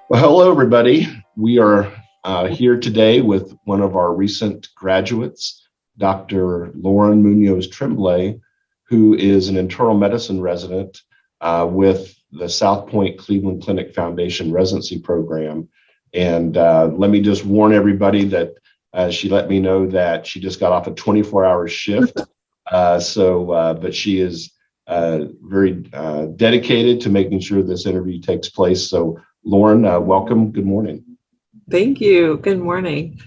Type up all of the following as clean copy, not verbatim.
Well, hello, everybody. We are here today with one of our recent graduates, Dr. Lauren Munoz Tremblay, who is an internal medicine resident with the South Pointe Cleveland Clinic Foundation residency program. And let me just warn everybody that she let me know that she just got off a 24-hour shift. But she is very dedicated to making sure this interview takes place. So Lauren, welcome. Good morning. Thank you. Good morning.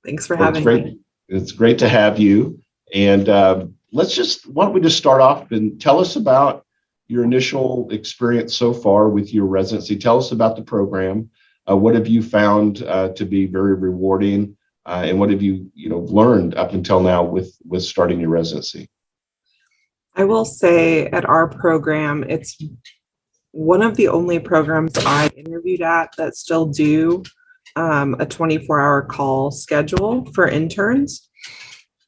Thanks for having me. It's great to have you. And why don't we just start off and tell us about your initial experience so far with your residency. Tell us about the program. What have you found to be very rewarding? And what have you learned up until now with starting your residency? I will say at our program, it's one of the only programs I interviewed at that still do a 24-hour call schedule for interns.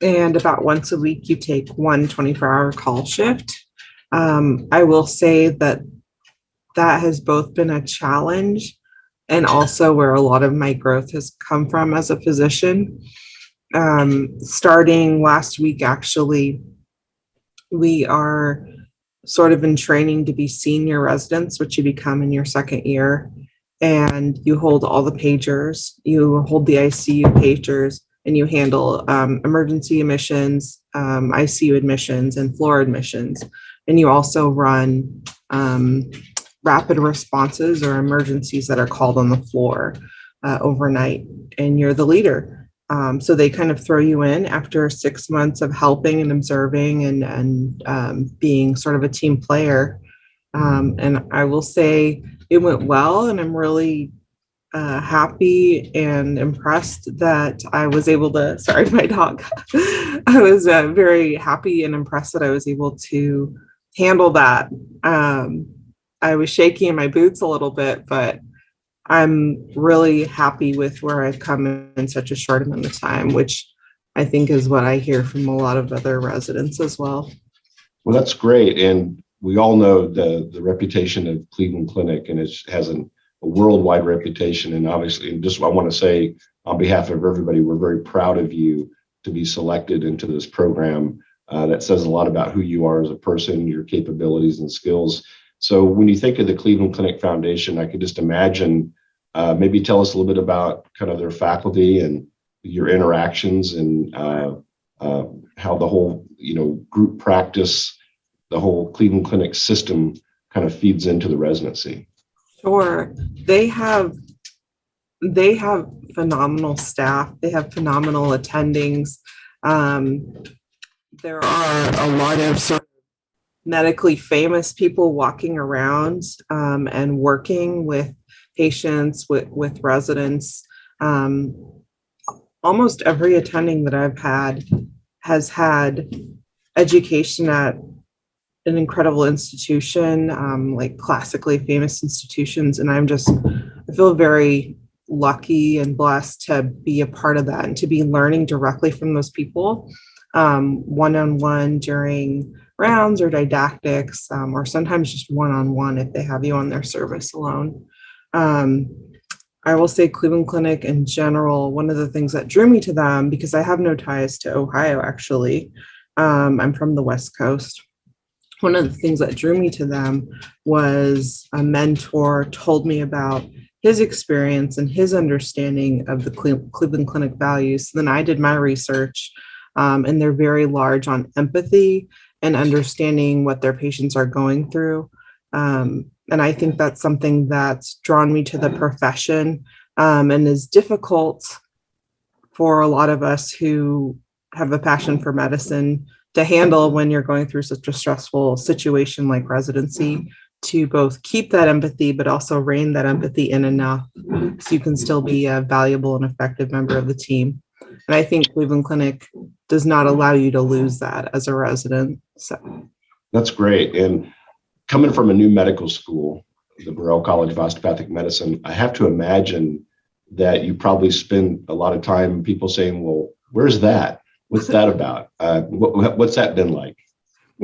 And about once a week, you take one 24-hour call shift. I will say that has both been a challenge and also where a lot of my growth has come from as a physician. Starting last week, actually, we are sort of in training to be senior residents, which you become in your second year. And you hold all the pagers, you hold the ICU pagers, and you handle emergency admissions, ICU admissions, and floor admissions. And you also run rapid responses or emergencies that are called on the floor overnight, and you're the leader. So they kind of throw you in after 6 months of helping and observing and being sort of a team player. And I will say it went well, and I'm really happy and impressed that I was able to, sorry, my dog. I was very happy and impressed that I was able to handle that. I was shaky in my boots a little bit, but I'm really happy with where I've come in such a short amount of time, which I think is what I hear from a lot of other residents as well. Well, that's great. And we all know the reputation of Cleveland Clinic, and it has a worldwide reputation. And obviously, I want to say on behalf of everybody, we're very proud of you to be selected into this program. That says a lot about who you are as a person, your capabilities and skills. So when you think of the Cleveland Clinic Foundation, I could just imagine, maybe tell us a little bit about kind of their faculty and your interactions and how the whole, group practice, the whole Cleveland Clinic system kind of feeds into the residency. Sure. They have phenomenal staff. They have phenomenal attendings. There are a lot of sort of medically famous people walking around and working with patients, with residents. Almost every attending that I've had has had education at an incredible institution, like classically famous institutions. And I feel very lucky and blessed to be a part of that and to be learning directly from those people, one-on-one during rounds or didactics, or sometimes just one-on-one if they have you on their service alone. I will say Cleveland Clinic in general, one of the things that drew me to them, because I have no ties to Ohio, actually, I'm from the West Coast. One of the things that drew me to them was a mentor told me about his experience and his understanding of the Cleveland Clinic values. So then I did my research, and they're very large on empathy and understanding what their patients are going through. And I think that's something that's drawn me to the profession, and is difficult for a lot of us who have a passion for medicine to handle when you're going through such a stressful situation like residency, to both keep that empathy, but also rein that empathy in enough so you can still be a valuable and effective member of the team. And I think Cleveland Clinic does not allow you to lose that as a resident. So that's great. And coming from a new medical school, the Burrell College of Osteopathic Medicine, I have to imagine that you probably spend a lot of time people saying, well, where's that? What's that about? What's that been like?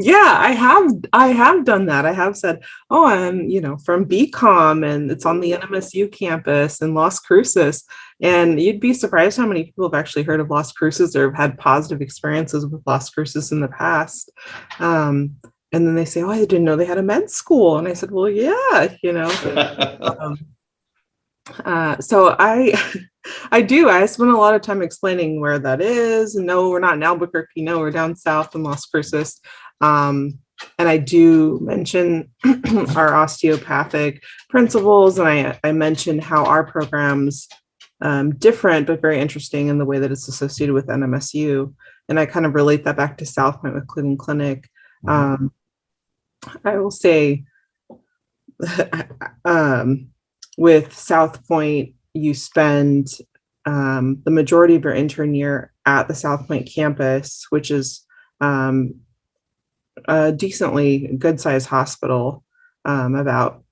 Yeah, I have done that. I have said, oh, I'm, from BCom and it's on the NMSU campus in Las Cruces. And you'd be surprised how many people have actually heard of Las Cruces or have had positive experiences with Las Cruces in the past. Um, and then they say, oh, I didn't know they had a med school. And I said, well, yeah, Um, so I spend a lot of time explaining where that is. No, we're not in Albuquerque. No, we're down south in Las Cruces. Um, and I do mention our osteopathic principles, and I mention how our program's different but very interesting in the way that it's associated with NMSU. And I kind of relate that back to South Point with Cleveland Clinic. I will say with South Point, you spend the majority of your intern year at the South Point campus, which is a decently good sized hospital, about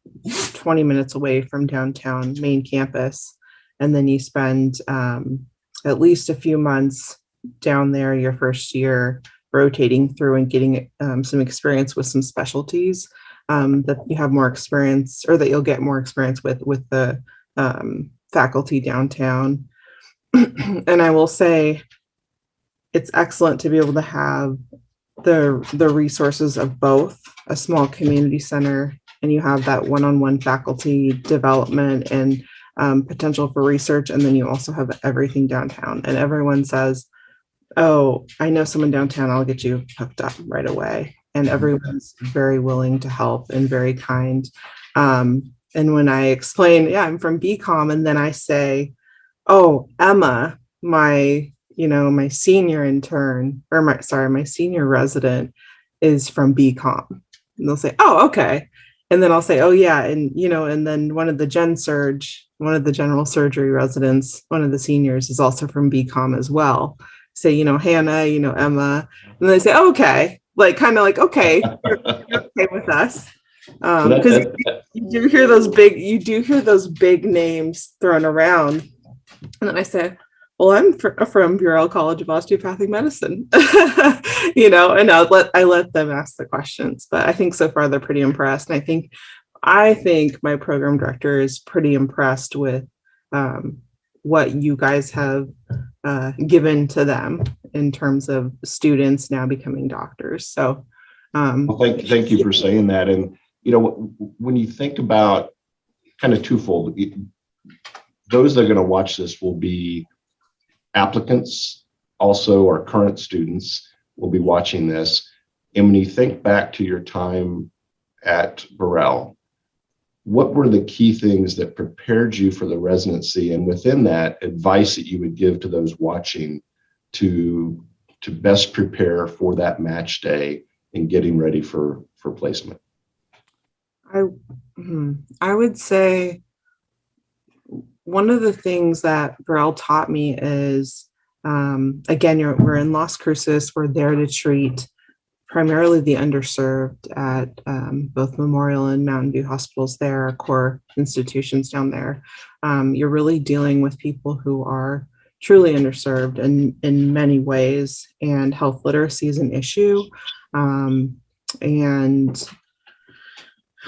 20 minutes away from downtown main campus. And then you spend at least a few months down there your first year rotating through and getting some experience with some specialties that you have more experience, or that you'll get more experience with the faculty downtown. And I will say it's excellent to be able to have the resources of both a small community center, and you have that one-on-one faculty development and potential for research, and then you also have everything downtown. And everyone says, oh, I know someone downtown, I'll get you hooked up right away. And everyone's very willing to help and very kind. And when I explain, yeah, I'm from BCom, and then I say, oh, Emma, my senior intern, or my senior resident is from BCom. And they'll say, oh, okay. And then I'll say, oh yeah, and then one of the general surgery residents, one of the seniors is also from BCom as well. Say, Hannah, Emma. And they say, oh, okay. Like, kind of like, okay, you're okay with us. Because you do hear those big names thrown around. And then I say, well, I'm from Bureau College of Osteopathic Medicine, and I let them ask the questions. But I think so far they're pretty impressed. And I think my program director is pretty impressed with what you guys have given to them in terms of students now becoming doctors. So well, thank you for saying that. And when you think about kind of twofold, those that are going to watch this will be applicants, also our current students will be watching this. And when you think back to your time at Burrell, what were the key things that prepared you for the residency, and within that, advice that you would give to those watching to best prepare for that match day and getting ready for placement? I would say one of the things that Burrell taught me is, again, we're in Las Cruces. We're there to treat primarily the underserved at both Memorial and Mountain View hospitals. There are core institutions down there. You're really dealing with people who are truly underserved in many ways, and health literacy is an issue. And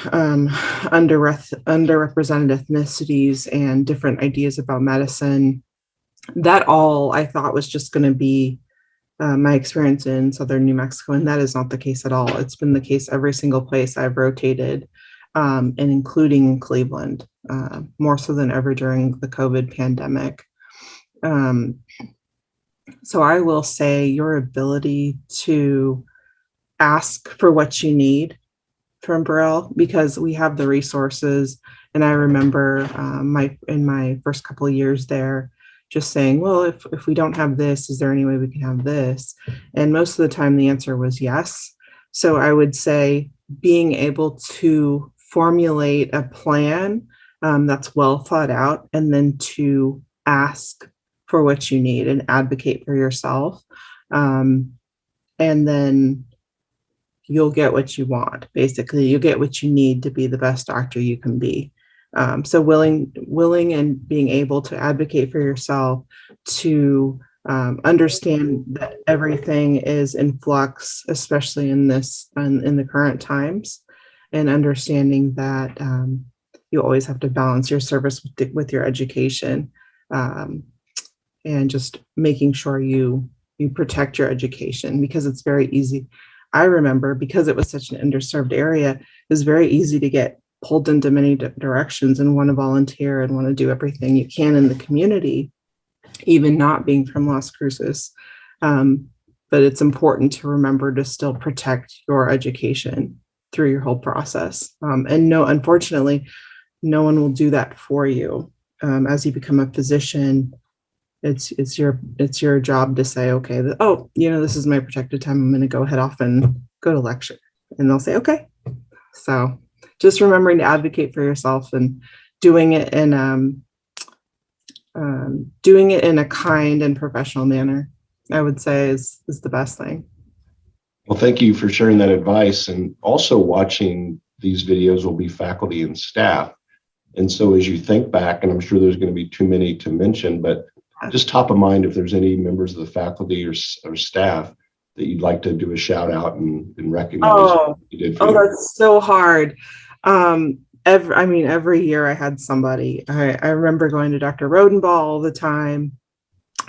underrepresented ethnicities and different ideas about medicine. That all I thought was just going to be my experience in Southern New Mexico, and that is not the case at all. It's been the case every single place I've rotated, and including in Cleveland, more so than ever during the COVID pandemic. So I will say your ability to ask for what you need from Burrell, because we have the resources. And I remember in my first couple of years there, just saying, well, if we don't have this, is there any way we can have this? And most of the time the answer was yes. So I would say being able to formulate a plan that's well thought out, and then to ask for what you need and advocate for yourself. And then you'll get what you want. Basically, you'll get what you need to be the best doctor you can be. So willing and being able to advocate for yourself, to understand that everything is in flux, especially in the current times, and understanding that you always have to balance your service with your education, and just making sure you protect your education, because it's very easy. I remember, because it was such an underserved area, it was very easy to get pulled into many directions and want to volunteer and want to do everything you can in the community, even not being from Las Cruces. But it's important to remember to still protect your education through your whole process. And no, unfortunately, no one will do that for you. As you become a physician, it's your job to say, okay, this is my protected time. I'm going to go head off and go to lecture. And they'll say, okay. So just remembering to advocate for yourself and doing it in a kind and professional manner, I would say is the best thing. Well, thank you for sharing that advice. And also, watching these videos will be faculty and staff. And so as you think back, and I'm sure there's going to be too many to mention, but just top of mind, if there's any members of the faculty or staff that you'd like to do a shout out and recognize what you did for you. That's so hard. Every year I had somebody. I remember going to Dr. Rodenbaugh all the time.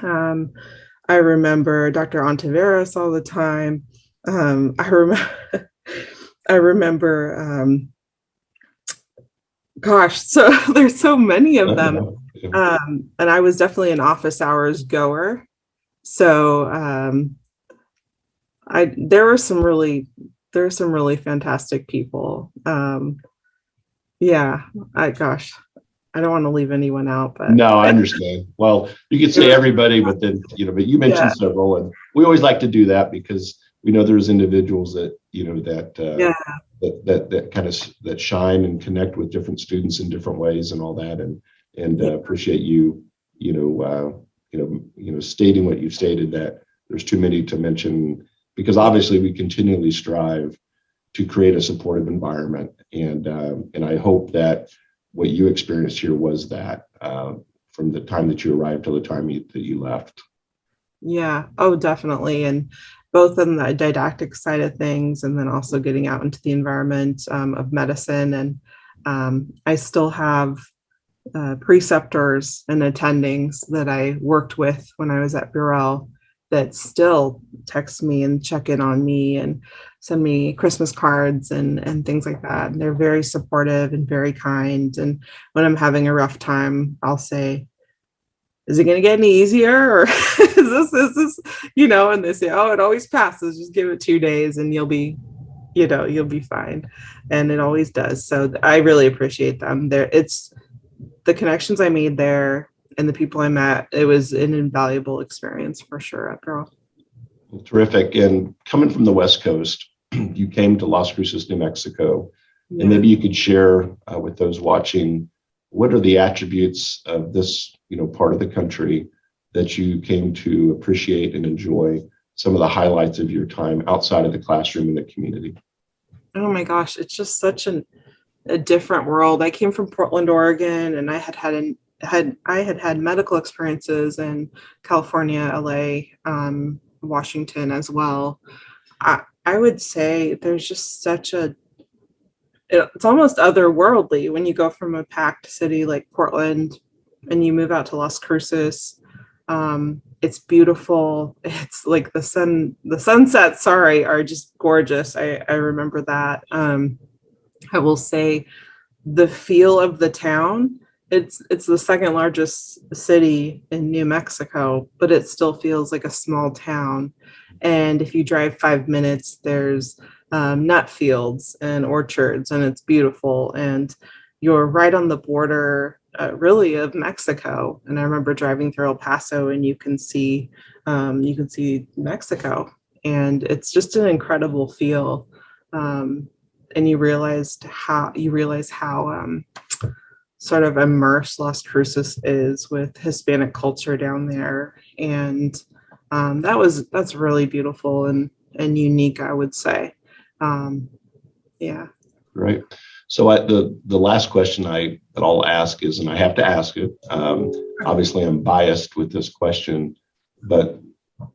I remember Dr. Ontiveros all the time. I remember, so there's so many of them. And I was definitely an office hours goer. So there were some really fantastic people. I don't want to leave anyone out, but no, I understand. Well, you could say everybody, but then, but you mentioned several, and we always like to do that because we know there's individuals that, that kind of that shine and connect with different students in different ways and all that. And appreciate you, stating what you've stated, that there's too many to mention, because obviously we continually strive to create a supportive environment. And I hope that what you experienced here was that from the time that you arrived till the time that you left. Yeah. Oh, definitely. And both on the didactic side of things, and then also getting out into the environment of medicine. And I still have preceptors and attendings that I worked with when I was at Burrell that still text me and check in on me and send me Christmas cards and things like that. And they're very supportive and very kind. And when I'm having a rough time, I'll say, is it going to get any easier? Or is this, and they say, oh, it always passes. Just give it 2 days and you'll be fine. And it always does. So I really appreciate them. It's the connections I made there and the people I met. It was an invaluable experience for sure after all. Well, terrific. And coming from the West Coast, you came to Las Cruces, New Mexico, and maybe you could share with those watching, what are the attributes of this, part of the country that you came to appreciate and enjoy, some of the highlights of your time outside of the classroom in the community? Oh my gosh, it's just such a different world. I came from Portland, Oregon, and I had medical experiences in California, LA, Washington as well. I would say there's just it's almost otherworldly when you go from a packed city like Portland and you move out to Las Cruces. It's beautiful. It's like the sunsets, are just gorgeous. I remember that. I will say the feel of the town, it's the second largest city in New Mexico, but it still feels like a small town. And if you drive 5 minutes, there's nut fields and orchards, and it's beautiful. And you're right on the border, really, of Mexico. And I remember driving through El Paso, and you can see Mexico, and it's just an incredible feel. And you realize how sort of immersed Las Cruces is with Hispanic culture down there, and that's really beautiful and unique, I would say. Right. So the last question that I'll ask is, and I have to ask it, obviously I'm biased with this question, But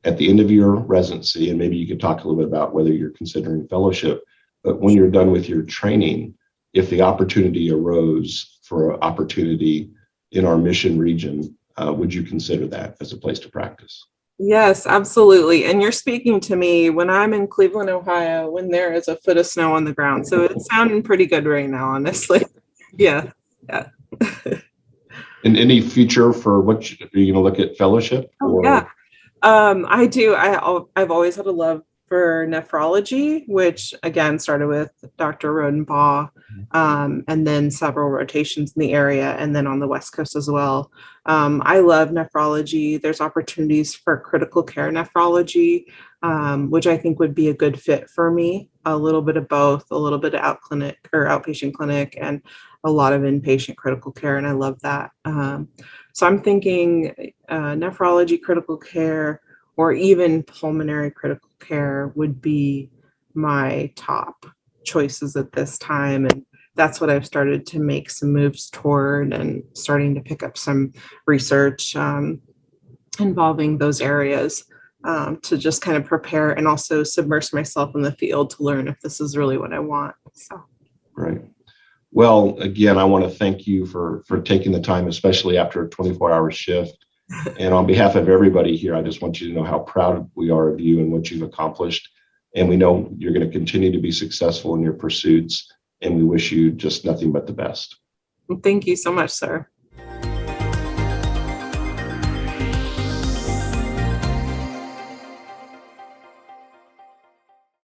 at the end of your residency, and maybe you could talk a little bit about whether you're considering fellowship, but when you're done with your training, if the opportunity arose for an opportunity in our mission region, would you consider that as a place to practice? Yes, absolutely. And you're speaking to me when I'm in Cleveland, Ohio, when there is a foot of snow on the ground. So it's sounding pretty good right now, honestly. Yeah. Yeah. And any future for what you're going to look at fellowship? Oh, yeah. I do. I've always had a love for nephrology, which again started with Dr. Rodenbaugh, and then several rotations in the area, and then on the West Coast as well. I love nephrology. There's opportunities for critical care nephrology, which I think would be a good fit for me. A little bit of both, a little bit of outpatient clinic, and a lot of inpatient critical care, and I love that. So I'm thinking nephrology, critical care, or even pulmonary critical care would be my top choices at this time. And that's what I've started to make some moves toward, and starting to pick up some research involving those areas to just kind of prepare and also submerge myself in the field to learn if this is really what I want. So. Right. Well, again, I want to thank you for taking the time, especially after a 24-hour shift. And on behalf of everybody here, I just want you to know how proud we are of you and what you've accomplished. And we know you're going to continue to be successful in your pursuits. And we wish you just nothing but the best. Thank you so much, sir.